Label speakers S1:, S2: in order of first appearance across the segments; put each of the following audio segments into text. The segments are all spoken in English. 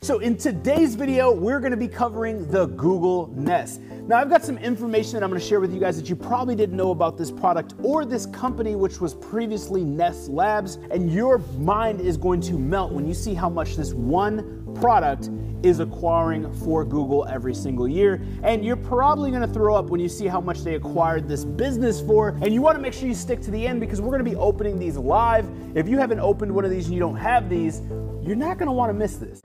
S1: So in today's video, we're gonna be covering the Google Nest. Now I've got some information that I'm gonna share with you guys that you probably didn't know about this product or this company, which was previously Nest Labs, and your mind is going to melt when you see how much this one product is acquiring for Google every single year. And you're probably gonna throw up when you see how much they acquired this business for. And you wanna make sure you stick to the end because we're gonna be opening these live. If you haven't opened one of these and you don't have these, you're not gonna wanna miss this.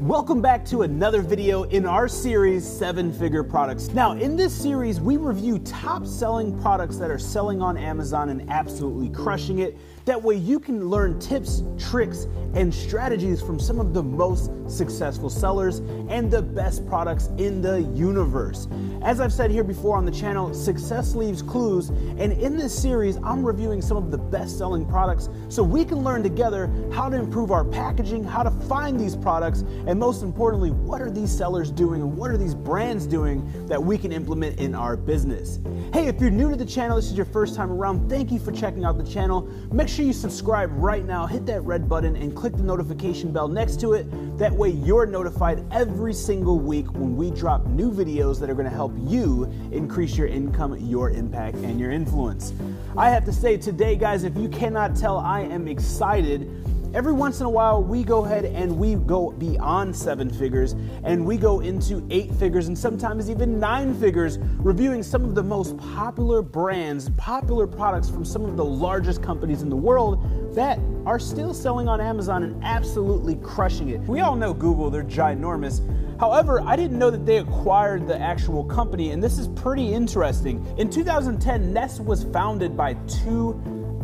S1: Welcome back to another video in our series, 7-Figure Products. Now, in this series, we review top selling products that are selling on Amazon and absolutely crushing it. That way you can learn tips, tricks, and strategies from some of the most successful sellers and the best products in the universe. As I've said here before on the channel, success leaves clues, and in this series, I'm reviewing some of the best selling products so we can learn together how to improve our packaging, how to find these products, and most importantly, what are these sellers doing and what are these brands doing that we can implement in our business. Hey, if you're new to the channel, this is your first time around, thank you for checking out the channel. Make sure you subscribe right now, hit that red button and click the notification bell next to it. That way you're notified every single week when we drop new videos that are gonna help you increase your income, your impact, and your influence. I have to say today, guys, if you cannot tell, I am excited. Every once in a while, we go ahead and we go beyond 7 figures and we go into 8 figures and sometimes even 9 figures, reviewing some of the most popular brands, popular products from some of the largest companies in the world that are still selling on Amazon and absolutely crushing it. We all know Google, they're ginormous. However, I didn't know that they acquired the actual company, and this is pretty interesting. In 2010, Nest was founded by two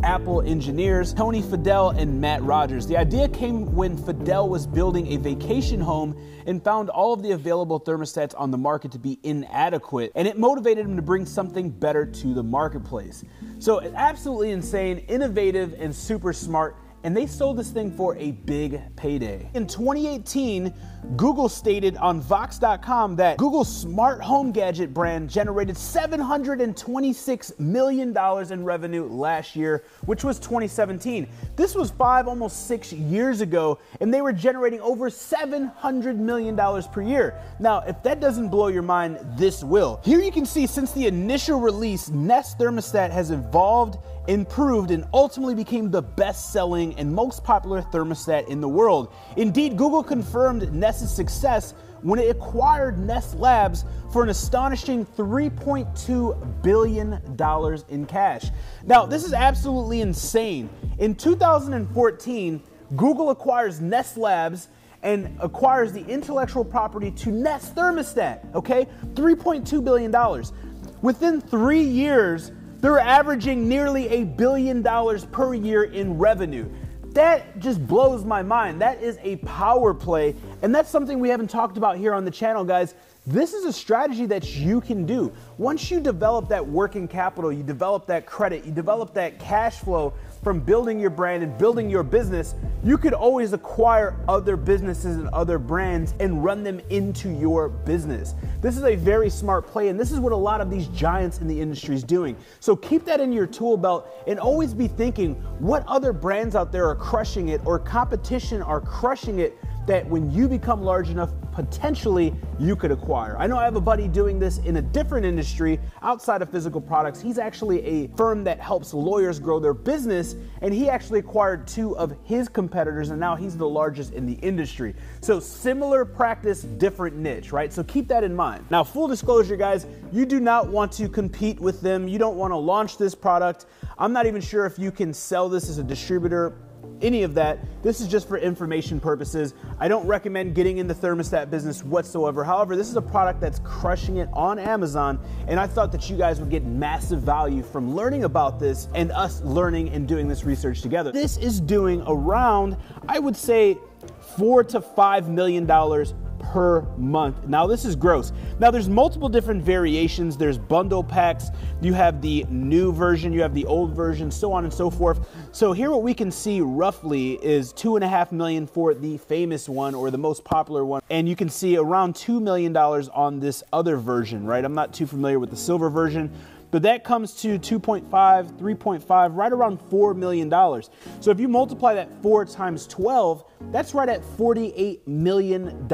S1: Apple engineers, Tony Fadell and Matt Rogers. The idea came when Fadell was building a vacation home and found all of the available thermostats on the market to be inadequate, and it motivated him to bring something better to the marketplace. So absolutely insane, innovative, and super smart. And they sold this thing for a big payday. In 2018, Google stated on Vox.com that Google's smart home gadget brand generated $726 million in revenue last year, which was 2017. This was almost 6 years ago, and they were generating over $700 million per year. Now, if that doesn't blow your mind, this will. Here you can see since the initial release, Nest thermostat has evolved, improved, and ultimately became the best-selling and most popular thermostat in the world. Indeed, Google confirmed Nest's success when it acquired Nest Labs for an astonishing $3.2 billion in cash. Now, this is absolutely insane. In 2014, Google acquires Nest Labs and acquires the intellectual property to Nest thermostat, okay? $3.2 billion. Within 3 years, they're averaging nearly $1 billion per year in revenue. That just blows my mind. That is a power play, and that's something we haven't talked about here on the channel, guys. This is a strategy that you can do. Once you develop that working capital, you develop that credit, you develop that cash flow from building your brand and building your business, you could always acquire other businesses and other brands and run them into your business. This is a very smart play, and this is what a lot of these giants in the industry is doing. So keep that in your tool belt and always be thinking what other brands out there are crushing it or competition are crushing it that when you become large enough, potentially you could acquire. I know I have a buddy doing this in a different industry outside of physical products. He's actually a firm that helps lawyers grow their business, and he actually acquired 2 of his competitors, and now he's the largest in the industry. So similar practice, different niche, right? So keep that in mind. Now, full disclosure, guys, you do not want to compete with them. You don't want to launch this product. I'm not even sure if you can sell this as a distributor, any of that. This is just for information purposes. I don't recommend getting in the thermostat business whatsoever. However, this is a product that's crushing it on Amazon, and I thought that you guys would get massive value from learning about this and us learning and doing this research together. This is doing around, I would say, $4 to $5 million per month. Now this is gross. Now there's multiple different variations. There's bundle packs. You have the new version, you have the old version, so on and so forth. So here what we can see roughly is $2.5 million for the famous one or the most popular one. And you can see around $2 million on this other version, right? I'm not too familiar with the silver version. but that comes to 2.5, 3.5, right around $4 million. So if you multiply that 4 times 12, that's right at $48 million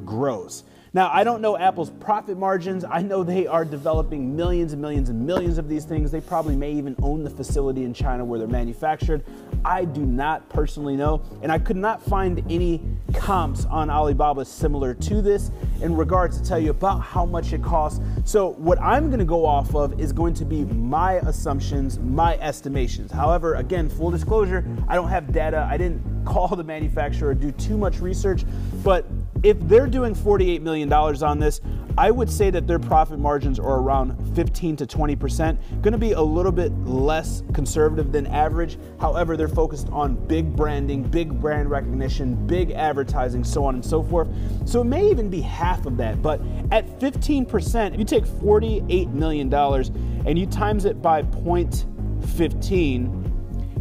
S1: gross. Now, I don't know Apple's profit margins. I know they are developing millions and millions and millions of these things. They probably may even own the facility in China where they're manufactured. I do not personally know, and I could not find any comps on Alibaba similar to this in regards to tell you about how much it costs. So what I'm gonna go off of is going to be my assumptions, my estimations. However, again, full disclosure, I don't have data. I didn't call the manufacturer or do too much research, but if they're doing $48 million on this, I would say that their profit margins are around 15 to 20%, gonna be a little bit less conservative than average. However, they're focused on big branding, big brand recognition, big advertising, so on and so forth. So it may even be half of that, but at 15%, if you take $48 million and you times it by 0.15,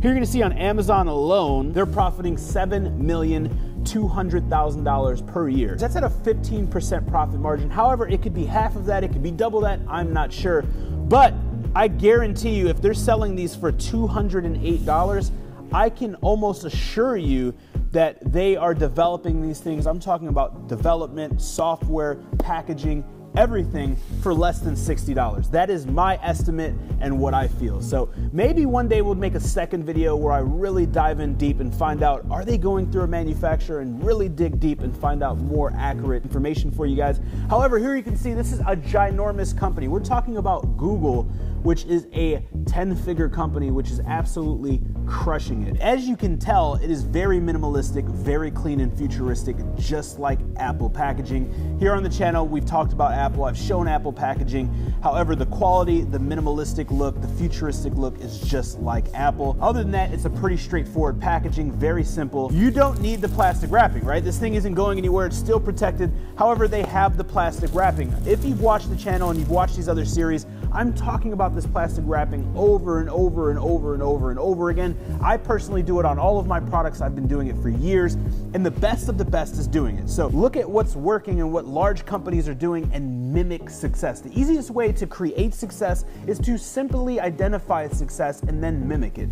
S1: here you're gonna see on Amazon alone, they're profiting $7,200,000 per year. That's at a 15% profit margin. However, it could be half of that, it could be double that, I'm not sure. But I guarantee you, if they're selling these for $208, I can almost assure you that they are developing these things. I'm talking about development, software, packaging, everything for less than $60. That is my estimate and what I feel. So maybe one day we'll make a second video where I really dive in deep and find out, are they going through a manufacturer, and really dig deep and find out more accurate information for you guys. However, here you can see this is a ginormous company. We're talking about Google, which is a 10-figure company, which is absolutely crushing it. As you can tell, it is very minimalistic, very clean and futuristic, just like Apple packaging. Here on the channel, we've talked about Apple, I've shown Apple packaging. However, the quality, the minimalistic look, the futuristic look is just like Apple. Other than that, it's a pretty straightforward packaging, very simple. You don't need the plastic wrapping, right? This thing isn't going anywhere, it's still protected. However, they have the plastic wrapping. If you've watched the channel and you've watched these other series, I'm talking about this plastic wrapping over and over and over and over and over again. I personally do it on all of my products. I've been doing it for years, and the best of the best is doing it. So look at what's working and what large companies are doing and mimic success. The easiest way to create success is to simply identify success and then mimic it.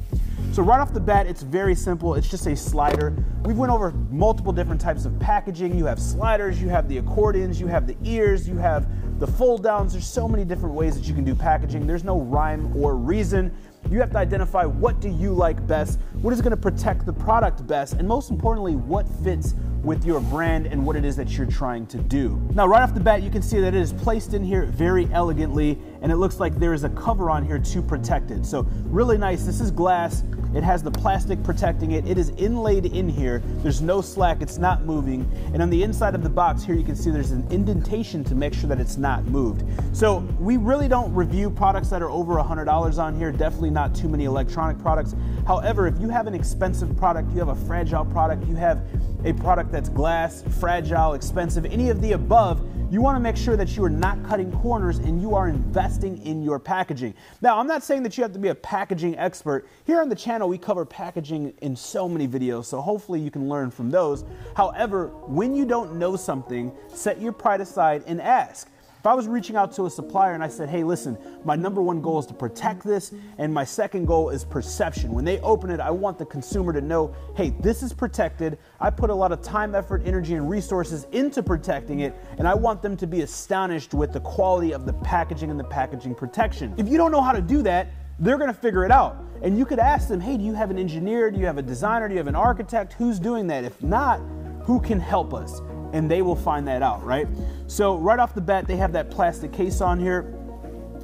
S1: So right off the bat, it's very simple. It's just a slider. We've went over multiple different types of packaging. You have sliders, you have the accordions, you have the ears, you have the fold downs. There's so many different ways that you can do packaging. There's no rhyme or reason. You have to identify, what do you like best, what is going to protect the product best, and most importantly, what fits with your brand and what it is that you're trying to do. Now, right off the bat, you can see that it is placed in here very elegantly, and it looks like there is a cover on here to protect it. So really nice. This is glass. It has the plastic protecting it. It is inlaid in here. There's no slack. It's not moving. And on the inside of the box here, you can see there's an indentation to make sure that it's not moved. So we really don't review products that are over $100 on here. Definitely not too many electronic products. However, if you have an expensive product, you have a fragile product, you have a product that's glass, fragile, expensive, any of the above, you want to make sure that you are not cutting corners and you are investing in your packaging. Now, I'm not saying that you have to be a packaging expert. Here on the channel, we cover packaging in so many videos, so hopefully you can learn from those. However, when you don't know something, set your pride aside and ask. If I was reaching out to a supplier and I said, hey, listen, my #1 goal is to protect this, and my second goal is perception. When they open it, I want the consumer to know, hey, this is protected. I put a lot of time, effort, energy, and resources into protecting it, and I want them to be astonished with the quality of the packaging and the packaging protection. If you don't know how to do that, they're gonna figure it out. And you could ask them, hey, do you have an engineer? Do you have a designer? Do you have an architect? Who's doing that? If not, who can help us? And they will find that out, right? So right off the bat, they have that plastic case on here.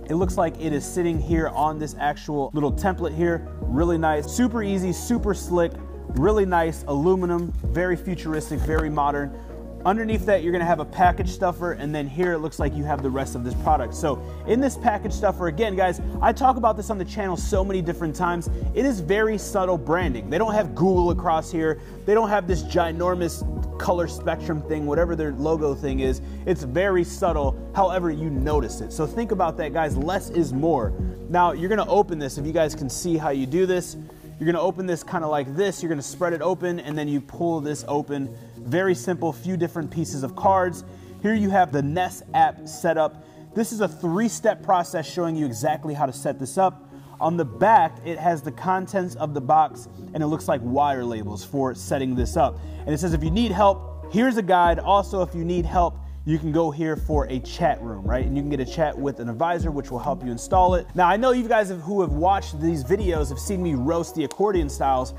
S1: It looks like it is sitting here on this actual little template here. Really nice, super easy, super slick, really nice, aluminum, very futuristic, very modern. Underneath that, you're gonna have a package stuffer, and then here it looks like you have the rest of this product. So in this package stuffer, again, guys, I talk about this on the channel so many different times. It is very subtle branding. They don't have Google across here. They don't have this ginormous color spectrum thing, whatever their logo thing is. It's very subtle, however you notice it. So think about that, guys. Less is more. Now, you're gonna open this. If you guys can see how you do this, you're gonna open this kind of like this. You're gonna spread it open, and then you pull this open. Very simple, few different pieces of cards. Here you have the Nest app set up. This is a 3-step process showing you exactly how to set this up. On the back, it has the contents of the box, and it looks like wire labels for setting this up. And it says if you need help, here's a guide. Also, if you need help, you can go here for a chat room, right? And you can get a chat with an advisor, which will help you install it. Now, I know you guys who have watched these videos have seen me roast the accordion styles.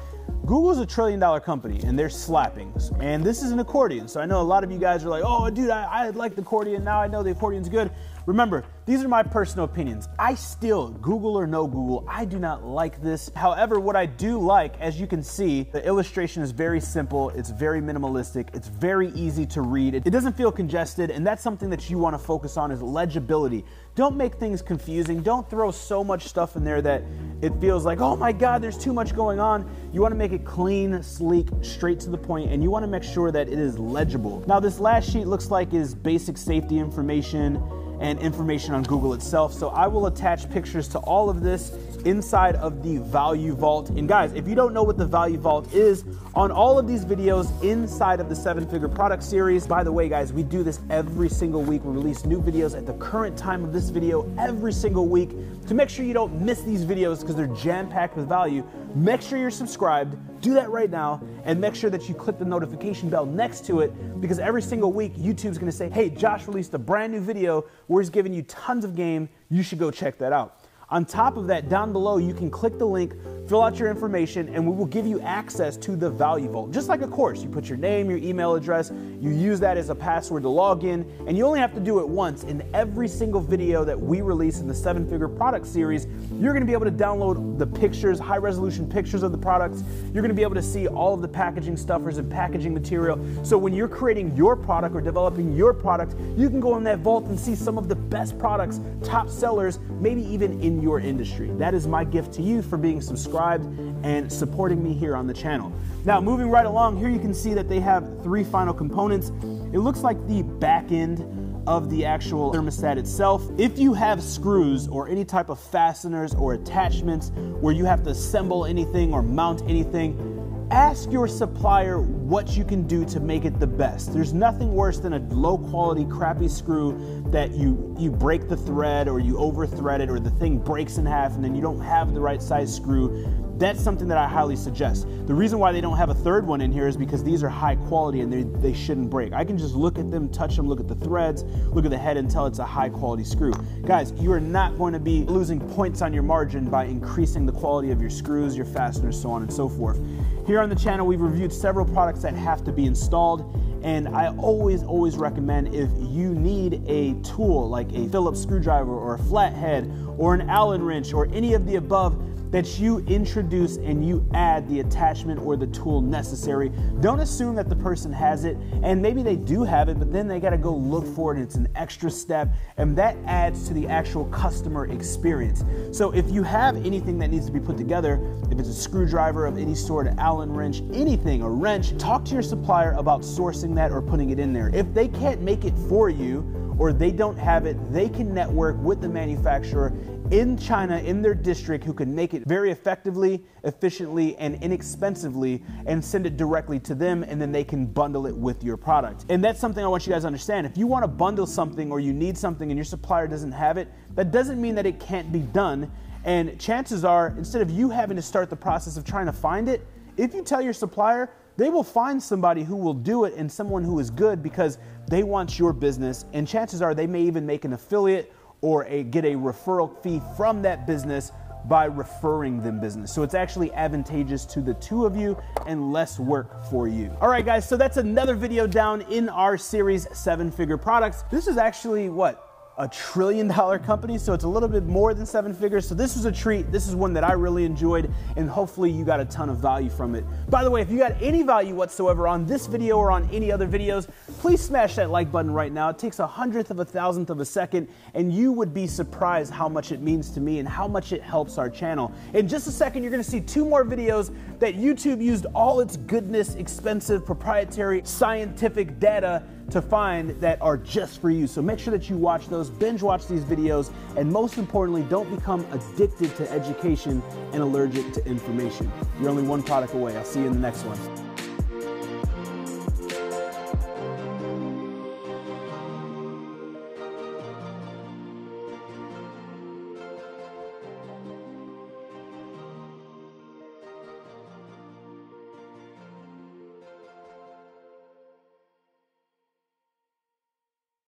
S1: Google's a $1 trillion company, and they're slapping. And this is an accordion. So I know a lot of you guys are like, oh, dude, I like the accordion. Now I know the accordion's good. Remember, these are my personal opinions. I still, Google or no Google, I do not like this. However, what I do like, as you can see, the illustration is very simple. It's very minimalistic. It's very easy to read. It doesn't feel congested, and that's something that you want to focus on is legibility. Don't make things confusing. Don't throw so much stuff in there that it feels like, oh my God, there's too much going on. You want to make it clean, sleek, straight to the point, and you want to make sure that it is legible. Now, this last sheet looks like is basic safety information and information on Google itself. So I will attach pictures to all of this inside of the Value Vault. And guys, if you don't know what the Value Vault is, on all of these videos inside of the 7-Figure Product Series, by the way, guys, we do this every single week. We release new videos at the current time of this video every single week. To make sure you don't miss these videos because they're jam-packed with value, make sure you're subscribed. Do that right now, and make sure that you click the notification bell next to it, because every single week YouTube's gonna say, hey, Josh released a brand new video where he's giving you tons of game. You should go check that out. On top of that, down below, you can click the link, fill out your information, and we will give you access to the Value Vault. Just like a course, you put your name, your email address, you use that as a password to log in, and you only have to do it once. In every single video that we release in the 7-Figure Product Series, you're gonna be able to download the pictures, high resolution pictures of the products. You're gonna be able to see all of the packaging stuffers and packaging material. So when you're creating your product or developing your product, you can go in that vault and see some of the best products, top sellers, maybe even in your industry. That is my gift to you for being subscribed and supporting me here on the channel. Now, moving right along, here you can see that they have 3 final components. It looks like the back end of the actual thermostat itself. If you have screws or any type of fasteners or attachments where you have to assemble anything or mount anything, ask your supplier what you can do to make it the best. There's nothing worse than a low quality, crappy screw that you break the thread or you over thread it or the thing breaks in half and then you don't have the right size screw. That's something that I highly suggest. The reason why they don't have a third one in here is because these are high quality and they shouldn't break. I can just look at them, touch them, look at the threads, look at the head and tell it's a high quality screw. Guys, you are not going to be losing points on your margin by increasing the quality of your screws, your fasteners, so on and so forth. Here on the channel, we've reviewed several products that have to be installed, and I always recommend, if you need a tool like a Phillips screwdriver or a flathead or an Allen wrench or any of the above, that you introduce and you add the attachment or the tool necessary. Don't assume that the person has it, and maybe they do have it, but then they gotta go look for it and it's an extra step, and that adds to the actual customer experience. So if you have anything that needs to be put together, if it's a screwdriver of any sort, an Allen wrench, anything, a wrench, talk to your supplier about sourcing that or putting it in there. If they can't make it for you, or they don't have it, they can network with the manufacturer in China, in their district, who can make it very effectively, efficiently, and inexpensively and send it directly to them, and then they can bundle it with your product. And that's something I want you guys to understand. If you want to bundle something or you need something and your supplier doesn't have it, that doesn't mean that it can't be done. And chances are, instead of you having to start the process of trying to find it, if you tell your supplier, they will find somebody who will do it and someone who is good because they want your business, and chances are they may even make an affiliate or get a referral fee from that business by referring them business. So it's actually advantageous to the two of you and less work for you. All right, guys, so that's another video down in our series, 7-Figure Products. This is actually what? A $1 trillion company, so it's a little bit more than 7 figures. So this was a treat. This is one that I really enjoyed, and hopefully you got a ton of value from it. By the way, if you got any value whatsoever on this video or on any other videos, please smash that like button right now. It takes 1/100 of a thousandth of a second, and you would be surprised how much it means to me and how much it helps our channel. In just a second, you're gonna see 2 more videos that YouTube used all its goodness, expensive, proprietary, scientific data to find that are just for you. So make sure that you watch those, binge watch these videos, and most importantly, don't become addicted to education and allergic to information. You're only one product away. I'll see you in the next one.